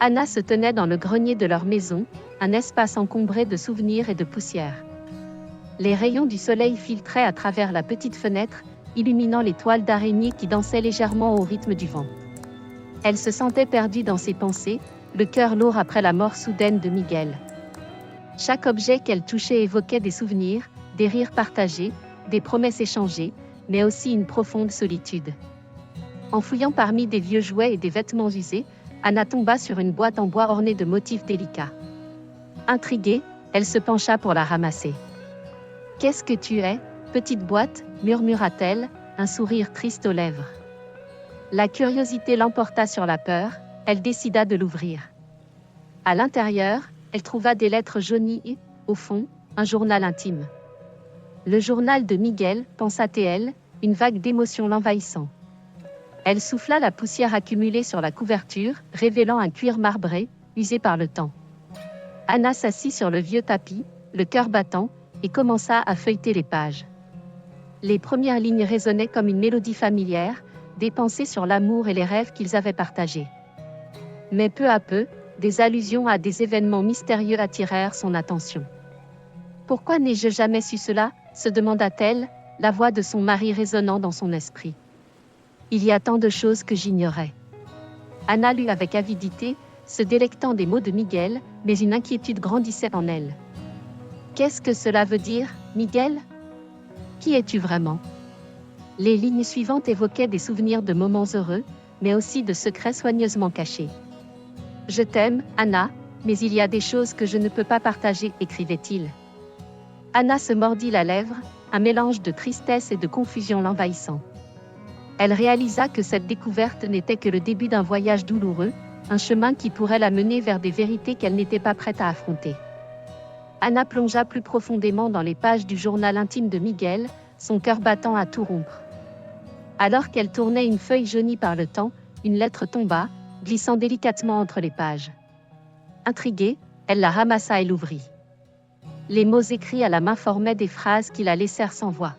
Anna se tenait dans le grenier de leur maison, un espace encombré de souvenirs et de poussière. Les rayons du soleil filtraient à travers la petite fenêtre, illuminant les toiles d'araignée qui dansaient légèrement au rythme du vent. Elle se sentait perdue dans ses pensées, le cœur lourd après la mort soudaine de Miguel. Chaque objet qu'elle touchait évoquait des souvenirs, des rires partagés, des promesses échangées, mais aussi une profonde solitude. En fouillant parmi des vieux jouets et des vêtements usés, Anna tomba sur une boîte en bois ornée de motifs délicats. Intriguée, elle se pencha pour la ramasser. « Qu'est-ce que tu es, petite boîte ?» murmura-t-elle, un sourire triste aux lèvres. La curiosité l'emporta sur la peur, elle décida de l'ouvrir. À l'intérieur, elle trouva des lettres jaunies et, au fond, un journal intime. Le journal de Miguel, pensa-t-elle, une vague d'émotion l'envahissant. Elle souffla la poussière accumulée sur la couverture, révélant un cuir marbré, usé par le temps. Anna s'assit sur le vieux tapis, le cœur battant, et commença à feuilleter les pages. Les premières lignes résonnaient comme une mélodie familière, des pensées sur l'amour et les rêves qu'ils avaient partagés. Mais peu à peu, des allusions à des événements mystérieux attirèrent son attention. « Pourquoi n'ai-je jamais su cela ?» se demanda-t-elle, la voix de son mari résonnant dans son esprit. « Il y a tant de choses que j'ignorais. » Anna lut avec avidité, se délectant des mots de Miguel, mais une inquiétude grandissait en elle. « Qu'est-ce que cela veut dire, Miguel ? Qui es-tu vraiment ?» Les lignes suivantes évoquaient des souvenirs de moments heureux, mais aussi de secrets soigneusement cachés. « Je t'aime, Anna, mais il y a des choses que je ne peux pas partager, » écrivait-il. Anna se mordit la lèvre, un mélange de tristesse et de confusion l'envahissant. Elle réalisa que cette découverte n'était que le début d'un voyage douloureux, un chemin qui pourrait la mener vers des vérités qu'elle n'était pas prête à affronter. Anna plongea plus profondément dans les pages du journal intime de Miguel, son cœur battant à tout rompre. Alors qu'elle tournait une feuille jaunie par le temps, une lettre tomba, glissant délicatement entre les pages. Intriguée, elle la ramassa et l'ouvrit. Les mots écrits à la main formaient des phrases qui la laissèrent sans voix.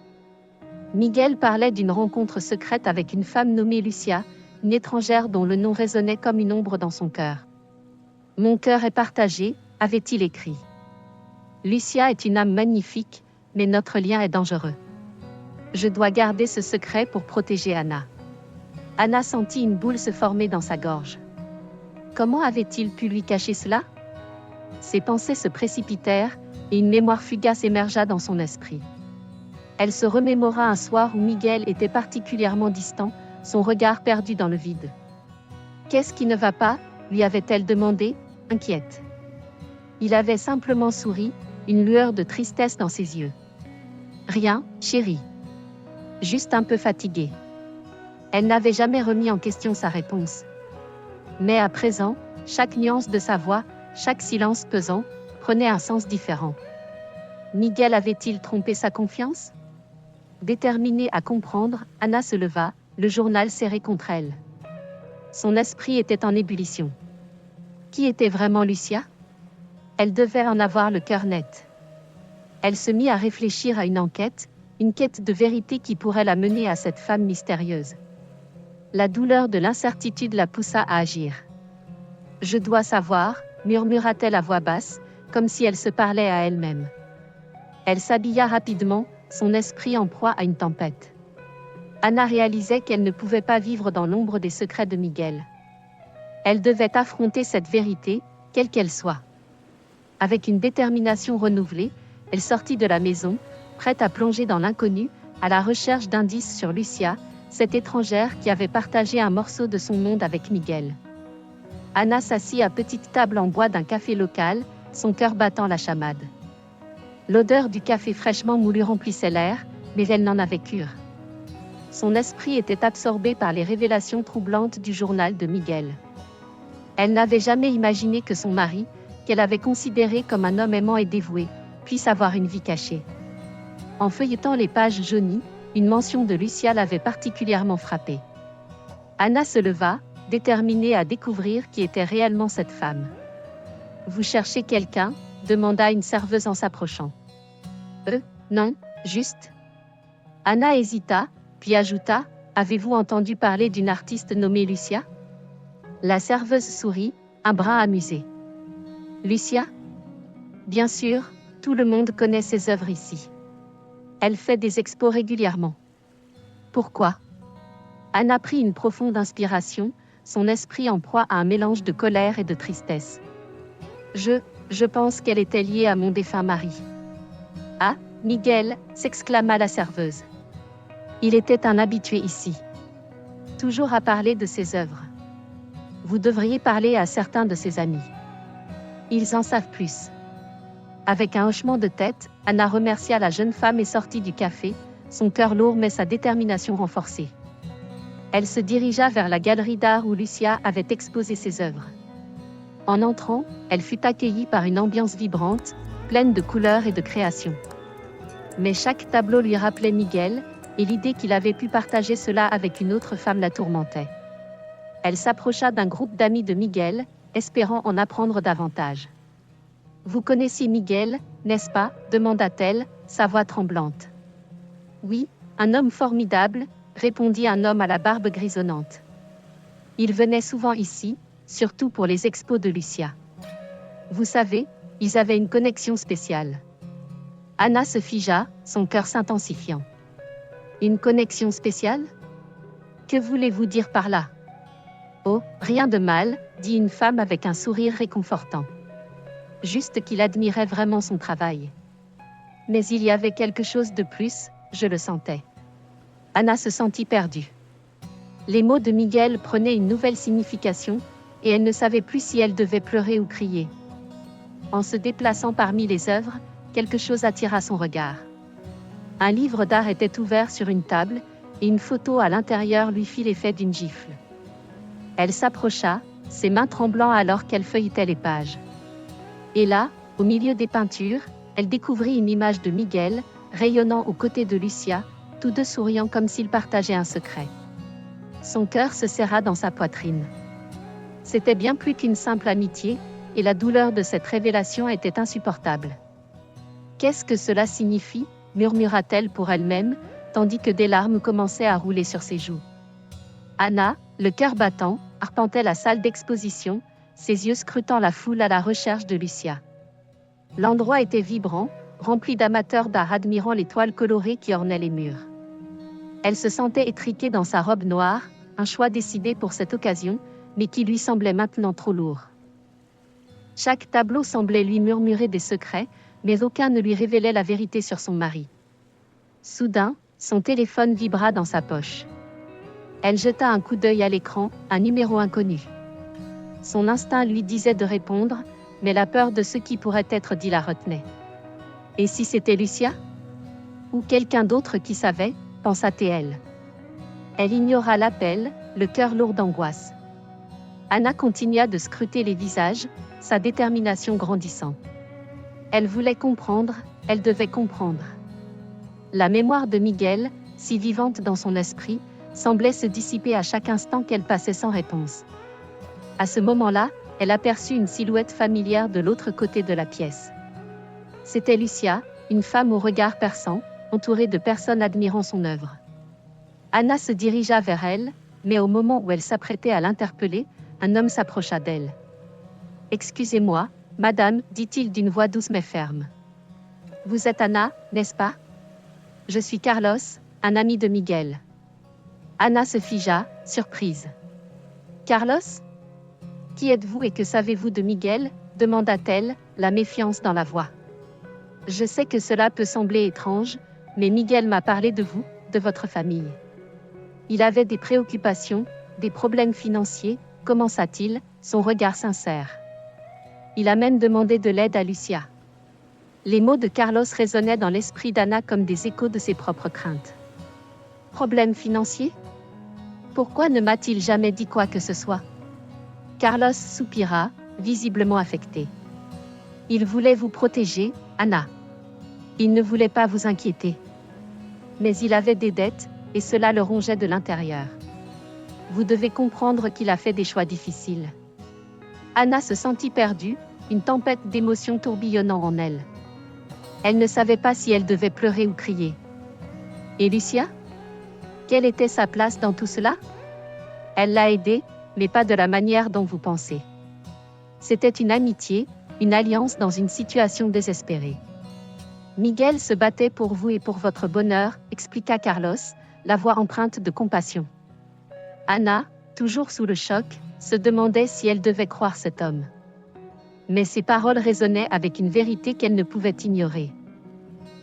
Miguel parlait d'une rencontre secrète avec une femme nommée Lucia, une étrangère dont le nom résonnait comme une ombre dans son cœur. « Mon cœur est partagé », avait-il écrit. Lucia est une âme magnifique, mais notre lien est dangereux. Je dois garder ce secret pour protéger Anna. Anna sentit une boule se former dans sa gorge. Comment avait-il pu lui cacher cela ? Ses pensées se précipitèrent, et une mémoire fugace émergea dans son esprit. Elle se remémora un soir où Miguel était particulièrement distant, son regard perdu dans le vide. « Qu'est-ce qui ne va pas ?» lui avait-elle demandé, inquiète. Il avait simplement souri, une lueur de tristesse dans ses yeux. « Rien, chérie. Juste un peu fatiguée. » Elle n'avait jamais remis en question sa réponse. Mais à présent, chaque nuance de sa voix, chaque silence pesant, prenait un sens différent. Miguel avait-il trompé sa confiance ? Déterminée à comprendre, Anna se leva, le journal serré contre elle. Son esprit était en ébullition. Qui était vraiment Lucia ? Elle devait en avoir le cœur net. Elle se mit à réfléchir à une quête de vérité qui pourrait la mener à cette femme mystérieuse. La douleur de l'incertitude la poussa à agir. « Je dois savoir », murmura-t-elle à voix basse, comme si elle se parlait à elle-même. Elle s'habilla rapidement, son esprit en proie à une tempête. Anna réalisait qu'elle ne pouvait pas vivre dans l'ombre des secrets de Miguel. Elle devait affronter cette vérité, quelle qu'elle soit. Avec une détermination renouvelée, elle sortit de la maison, prête à plonger dans l'inconnu, à la recherche d'indices sur Lucia, cette étrangère qui avait partagé un morceau de son monde avec Miguel. Anna s'assit à petite table en bois d'un café local, son cœur battant la chamade. L'odeur du café fraîchement moulu remplissait l'air, mais elle n'en avait cure. Son esprit était absorbé par les révélations troublantes du journal de Miguel. Elle n'avait jamais imaginé que son mari, qu'elle avait considéré comme un homme aimant et dévoué, puisse avoir une vie cachée. En feuilletant les pages jaunies, une mention de Lucia l'avait particulièrement frappée. Anna se leva, déterminée à découvrir qui était réellement cette femme. « Vous cherchez quelqu'un ?» demanda une serveuse en s'approchant. « Non, juste. » Anna hésita, puis ajouta, « Avez-vous entendu parler d'une artiste nommée Lucia ?» La serveuse sourit, un brin amusé. Lucia? Bien sûr, tout le monde connaît ses œuvres ici. Elle fait des expos régulièrement. Pourquoi? Anna prit une profonde inspiration, son esprit en proie à un mélange de colère et de tristesse. Je pense qu'elle était liée à mon défunt mari. Ah, Miguel, s'exclama la serveuse. Il était un habitué ici. Toujours à parler de ses œuvres. Vous devriez parler à certains de ses amis. Ils en savent plus. Avec un hochement de tête, Anna remercia la jeune femme et sortit du café, son cœur lourd mais sa détermination renforcée. Elle se dirigea vers la galerie d'art où Lucia avait exposé ses œuvres. En entrant, elle fut accueillie par une ambiance vibrante, pleine de couleurs et de créations. Mais chaque tableau lui rappelait Miguel, et l'idée qu'il avait pu partager cela avec une autre femme la tourmentait. Elle s'approcha d'un groupe d'amis de Miguel, espérant en apprendre davantage. « Vous connaissez Miguel, n'est-ce pas » demanda-t-elle, sa voix tremblante. « Oui, un homme formidable » répondit un homme à la barbe grisonnante. Il venait souvent ici, surtout pour les expos de Lucia. Vous savez, ils avaient une connexion spéciale. Anna se figea, son cœur s'intensifiant. Une connexion spéciale? Que voulez-vous dire par là? Oh, rien de mal, dit une femme avec un sourire réconfortant. Juste qu'il admirait vraiment son travail. Mais il y avait quelque chose de plus, je le sentais. Anna se sentit perdue. Les mots de Miguel prenaient une nouvelle signification, et elle ne savait plus si elle devait pleurer ou crier. En se déplaçant parmi les œuvres, quelque chose attira son regard. Un livre d'art était ouvert sur une table, et une photo à l'intérieur lui fit l'effet d'une gifle. Elle s'approcha, ses mains tremblant alors qu'elle feuilletait les pages. Et là, au milieu des peintures, elle découvrit une image de Miguel, rayonnant aux côtés de Lucia, tous deux souriant comme s'ils partageaient un secret. Son cœur se serra dans sa poitrine. C'était bien plus qu'une simple amitié, et la douleur de cette révélation était insupportable. « Qu'est-ce que cela signifie » murmura-t-elle pour elle-même, tandis que des larmes commençaient à rouler sur ses joues. Anna, le cœur battant, arpentait la salle d'exposition, ses yeux scrutant la foule à la recherche de Lucia. L'endroit était vibrant, rempli d'amateurs d'art admirant les toiles colorées qui ornaient les murs. Elle se sentait étriquée dans sa robe noire, un choix décidé pour cette occasion, mais qui lui semblait maintenant trop lourd. Chaque tableau semblait lui murmurer des secrets, mais aucun ne lui révélait la vérité sur son mari. Soudain, son téléphone vibra dans sa poche. Elle jeta un coup d'œil à l'écran, un numéro inconnu. Son instinct lui disait de répondre, mais la peur de ce qui pourrait être dit la retenait. Et si c'était Lucia? Ou quelqu'un d'autre qui savait, pensa-t-elle. Elle ignora l'appel, le cœur lourd d'angoisse. Anna continua de scruter les visages, sa détermination grandissant. Elle voulait comprendre, elle devait comprendre. La mémoire de Miguel, si vivante dans son esprit, semblait se dissiper à chaque instant qu'elle passait sans réponse. À ce moment-là, elle aperçut une silhouette familière de l'autre côté de la pièce. C'était Lucia, une femme au regard perçant, entourée de personnes admirant son œuvre. Anna se dirigea vers elle, mais au moment où elle s'apprêtait à l'interpeller, un homme s'approcha d'elle. « Excusez-moi, madame, dit-il d'une voix douce mais ferme. Vous êtes Anna, n'est-ce pas? Je suis Carlos, un ami de Miguel. » Anna se figea, surprise. « Carlos? Qui êtes-vous et que savez-vous de Miguel » demanda-t-elle, la méfiance dans la voix. « Je sais que cela peut sembler étrange, mais Miguel m'a parlé de vous, de votre famille. Il avait des préoccupations, des problèmes financiers, commença-t-il, son regard sincère. Il a même demandé de l'aide à Lucia. » Les mots de Carlos résonnaient dans l'esprit d'Anna comme des échos de ses propres craintes. « Problème financier ? Pourquoi ne m'a-t-il jamais dit quoi que ce soit ?» Carlos soupira, visiblement affecté. « Il voulait vous protéger, Anna. Il ne voulait pas vous inquiéter. Mais il avait des dettes, et cela le rongeait de l'intérieur. Vous devez comprendre qu'il a fait des choix difficiles. » Anna se sentit perdue, une tempête d'émotions tourbillonnant en elle. Elle ne savait pas si elle devait pleurer ou crier. Et Lucia? Quelle était sa place dans tout cela? Elle l'a aidée, mais pas de la manière dont vous pensez. C'était une amitié, une alliance dans une situation désespérée. Miguel se battait pour vous et pour votre bonheur, expliqua Carlos, la voix empreinte de compassion. Ana, toujours sous le choc, se demandait si elle devait croire cet homme. Mais ses paroles résonnaient avec une vérité qu'elle ne pouvait ignorer.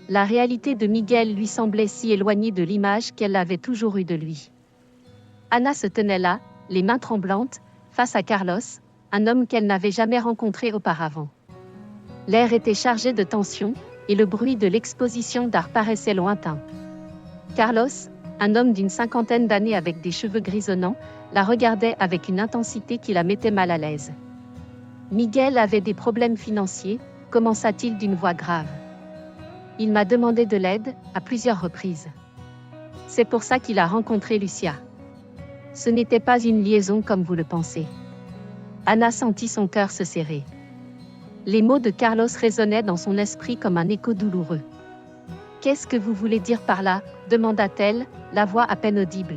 La réalité de Miguel lui semblait si éloignée de l'image qu'elle avait toujours eue de lui. Ana se tenait là, les mains tremblantes, face à Carlos, un homme qu'elle n'avait jamais rencontré auparavant. L'air était chargé de tension, et le bruit de l'exposition d'art paraissait lointain. Carlos, un homme d'une cinquantaine d'années avec des cheveux grisonnants, la regardait avec une intensité qui la mettait mal à l'aise. Miguel avait des problèmes financiers, commença-t-il d'une voix grave. Il m'a demandé de l'aide, à plusieurs reprises. C'est pour ça qu'il a rencontré Lucia. Ce n'était pas une liaison comme vous le pensez. Ana sentit son cœur se serrer. Les mots de Carlos résonnaient dans son esprit comme un écho douloureux. « Qu'est-ce que vous voulez dire par là » demanda-t-elle, la voix à peine audible.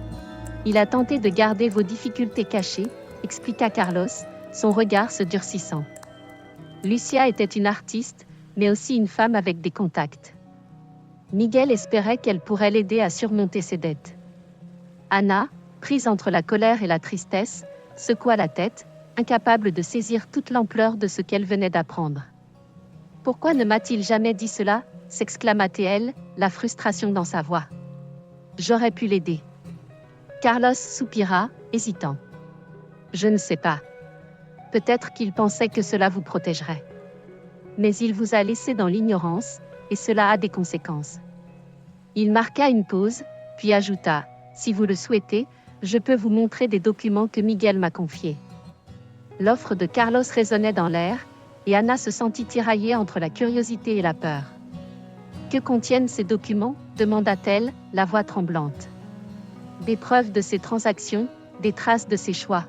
« Il a tenté de garder vos difficultés cachées » expliqua Carlos, son regard se durcissant. Lucia était une artiste, mais aussi une femme avec des contacts. Miguel espérait qu'elle pourrait l'aider à surmonter ses dettes. Ana, prise entre la colère et la tristesse, secoua la tête, incapable de saisir toute l'ampleur de ce qu'elle venait d'apprendre. « Pourquoi ne m'a-t-il jamais dit cela » s'exclama-t-elle, la frustration dans sa voix. « J'aurais pu l'aider. » Carlos soupira, hésitant. « Je ne sais pas. Peut-être qu'il pensait que cela vous protégerait. Mais il vous a laissé dans l'ignorance, et cela a des conséquences. » Il marqua une pause, puis ajouta, « Si vous le souhaitez, je peux vous montrer des documents que Miguel m'a confiés. » L'offre de Carlos résonnait dans l'air, et Ana se sentit tiraillée entre la curiosité et la peur. « Que contiennent ces documents » demanda-t-elle, la voix tremblante. « Des preuves de ses transactions, des traces de ses choix. »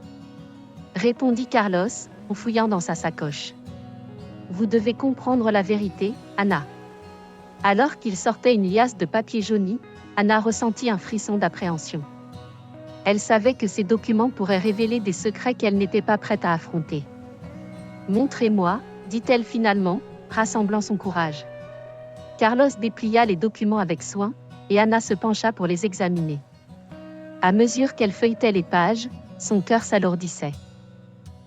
Répondit Carlos, en fouillant dans sa sacoche. « Vous devez comprendre la vérité, Ana. » Alors qu'il sortait une liasse de papier jauni, Ana ressentit un frisson d'appréhension. Elle savait que ces documents pourraient révéler des secrets qu'elle n'était pas prête à affronter. « Montrez-moi » dit-elle finalement, rassemblant son courage. Carlos déplia les documents avec soin, et Ana se pencha pour les examiner. À mesure qu'elle feuilletait les pages, son cœur s'alourdissait.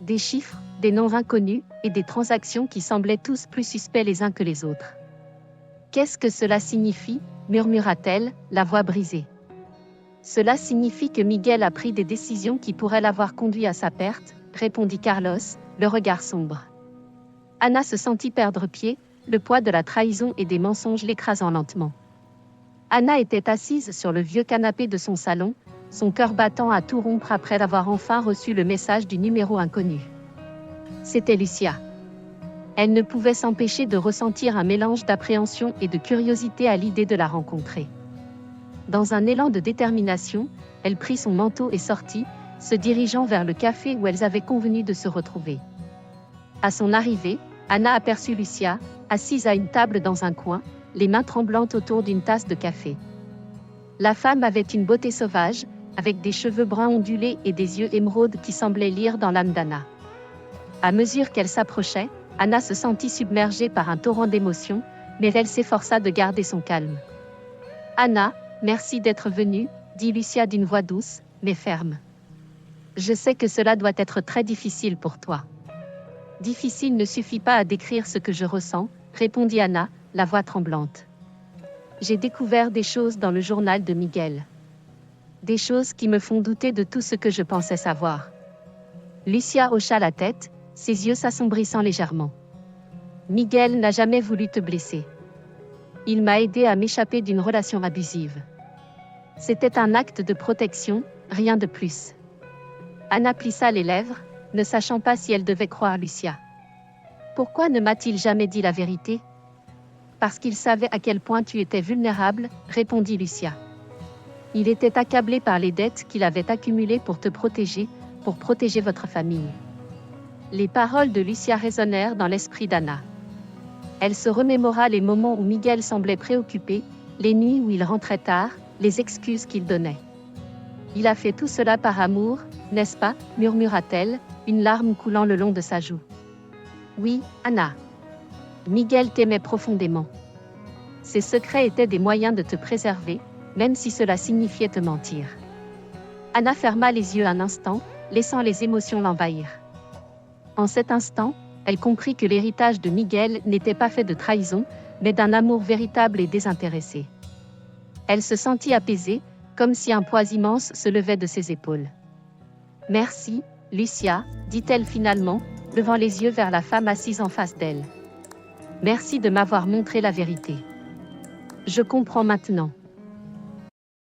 Des chiffres, des noms inconnus, et des transactions qui semblaient tous plus suspects les uns que les autres. « Qu'est-ce que cela signifie » murmura-t-elle, la voix brisée. « Cela signifie que Miguel a pris des décisions qui pourraient l'avoir conduit à sa perte, répondit Carlos, le regard sombre. Ana se sentit perdre pied, le poids de la trahison et des mensonges l'écrasant lentement. Ana était assise sur le vieux canapé de son salon, son cœur battant à tout rompre après avoir enfin reçu le message du numéro inconnu. C'était Lucia. Elle ne pouvait s'empêcher de ressentir un mélange d'appréhension et de curiosité à l'idée de la rencontrer. Dans un élan de détermination, elle prit son manteau et sortit, se dirigeant vers le café où elles avaient convenu de se retrouver. À son arrivée, Ana aperçut Lucia, assise à une table dans un coin, les mains tremblantes autour d'une tasse de café. La femme avait une beauté sauvage, avec des cheveux bruns ondulés et des yeux émeraudes qui semblaient lire dans l'âme d'Ana. À mesure qu'elle s'approchait, Ana se sentit submergée par un torrent d'émotions, mais elle s'efforça de garder son calme. « Ana, merci d'être venue, » dit Lucia d'une voix douce, mais ferme. « Je sais que cela doit être très difficile pour toi. » « Difficile ne suffit pas à décrire ce que je ressens, » répondit Ana, la voix tremblante. « J'ai découvert des choses dans le journal de Miguel. Des choses qui me font douter de tout ce que je pensais savoir. » Lucia hocha la tête, ses yeux s'assombrissant légèrement. « Miguel n'a jamais voulu te blesser. Il m'a aidé à m'échapper d'une relation abusive. C'était un acte de protection, rien de plus. » Ana plissa les lèvres, ne sachant pas si elle devait croire Lucia. « Pourquoi ne m'a-t-il jamais dit la vérité ?»« Parce qu'il savait à quel point tu étais vulnérable, » répondit Lucia. « Il était accablé par les dettes qu'il avait accumulées pour te protéger, pour protéger votre famille. » Les paroles de Lucia résonnèrent dans l'esprit d'Ana. Elle se remémora les moments où Miguel semblait préoccupé, les nuits où il rentrait tard, les excuses qu'il donnait. « Il a fait tout cela par amour, n'est-ce pas ?» murmura-t-elle, une larme coulant le long de sa joue. Oui, Anna. Miguel t'aimait profondément. Ses secrets étaient des moyens de te préserver, même si cela signifiait te mentir. Anna ferma les yeux un instant, laissant les émotions l'envahir. En cet instant, elle comprit que l'héritage de Miguel n'était pas fait de trahison, mais d'un amour véritable et désintéressé. Elle se sentit apaisée, comme si un poids immense se levait de ses épaules. « Merci, Lucia, dit-elle finalement, levant les yeux vers la femme assise en face d'elle. Merci de m'avoir montré la vérité. Je comprends maintenant.